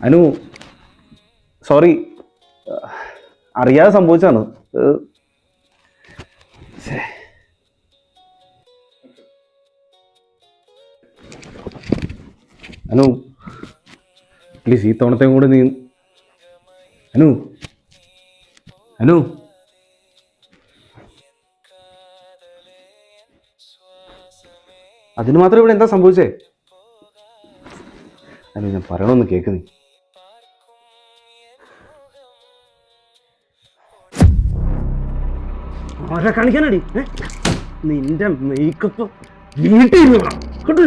Anu sorry, അറിയാതെ സംഭവിച്ചാണ്. Anu please ഈ തവണത്തെയും കൂടെ നീ. അനു അനു അതിന് മാത്രം ഇവിടെ എന്താ സംഭവിച്ചേ? അനു ഞാൻ പറയണമെന്ന് കേക്ക് നീ. ആരാ കാണിക്കാനടി നിന്റെ മേക്കപ്പ് വീട്ടിൽ കേട്ടോ.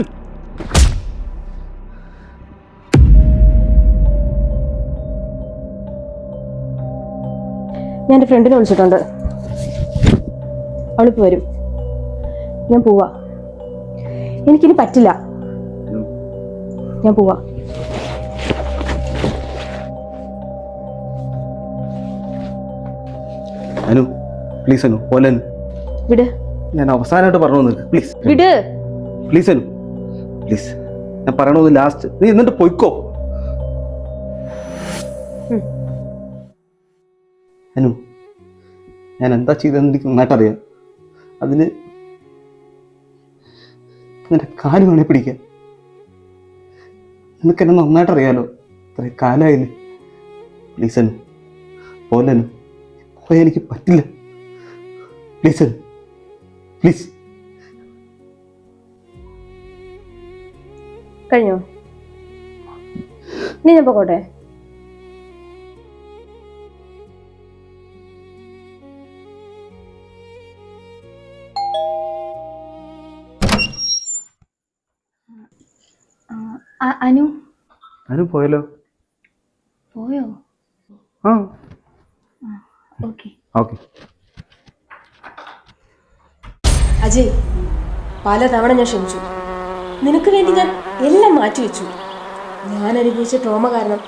ഞാൻ എൻ്റെ ഫ്രണ്ടിനെ വിളിച്ചിട്ടുണ്ട്, അവളിപ്പോൾ വരും. ഞാൻ പോവാ, എനിക്കിനി പറ്റില്ല, ഞാൻ പോവാ. അനു പ്ലീസ് അനു പോലെ. വിട്, ഞാൻ അവസാനമായിട്ട് പറഞ്ഞു പ്ലീസ് വിട്. പ്ലീസ് അനു പ്ലീസ്, ഞാൻ പറയണത് ലാസ്റ്റ്. നീ എന്നിട്ട് പൊയ്ക്കോ. അനു ഞാൻ എന്താ ചെയ്തതെന്ന് എനിക്ക് നന്നായിട്ടറിയാം. അതിന് നിന്റെ കാല് വേണേ പിടിക്കാൻ. നിനക്കെന്നെ നന്നായിട്ടറിയാലോ, ഇത്ര കാലമായില്ലേ. പ്ലീസ് അനു പോലെ. അനു പോയാൽ എനിക്ക് പറ്റില്ല. Please Anu please. കഴിഞ്ഞോ? നീ ഞാൻ പോകട്ടെ? അനു അനു പോയല്ലോ. പോയോ? ആ ഓക്കെ ഓക്കെ. അജയ്, പലതവണ ഞാൻ ക്ഷമിച്ചു. നിനക്ക് വേണ്ടി ഞാൻ എല്ലാം മാറ്റിവെച്ചു. ഞാൻ അനുഭവിച്ച ട്രോമ കാരണം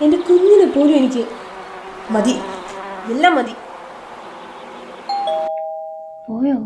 എൻ്റെ കുഞ്ഞിനെ പോലും എനിക്ക് മതി, എല്ലാം മതി. പോയോ?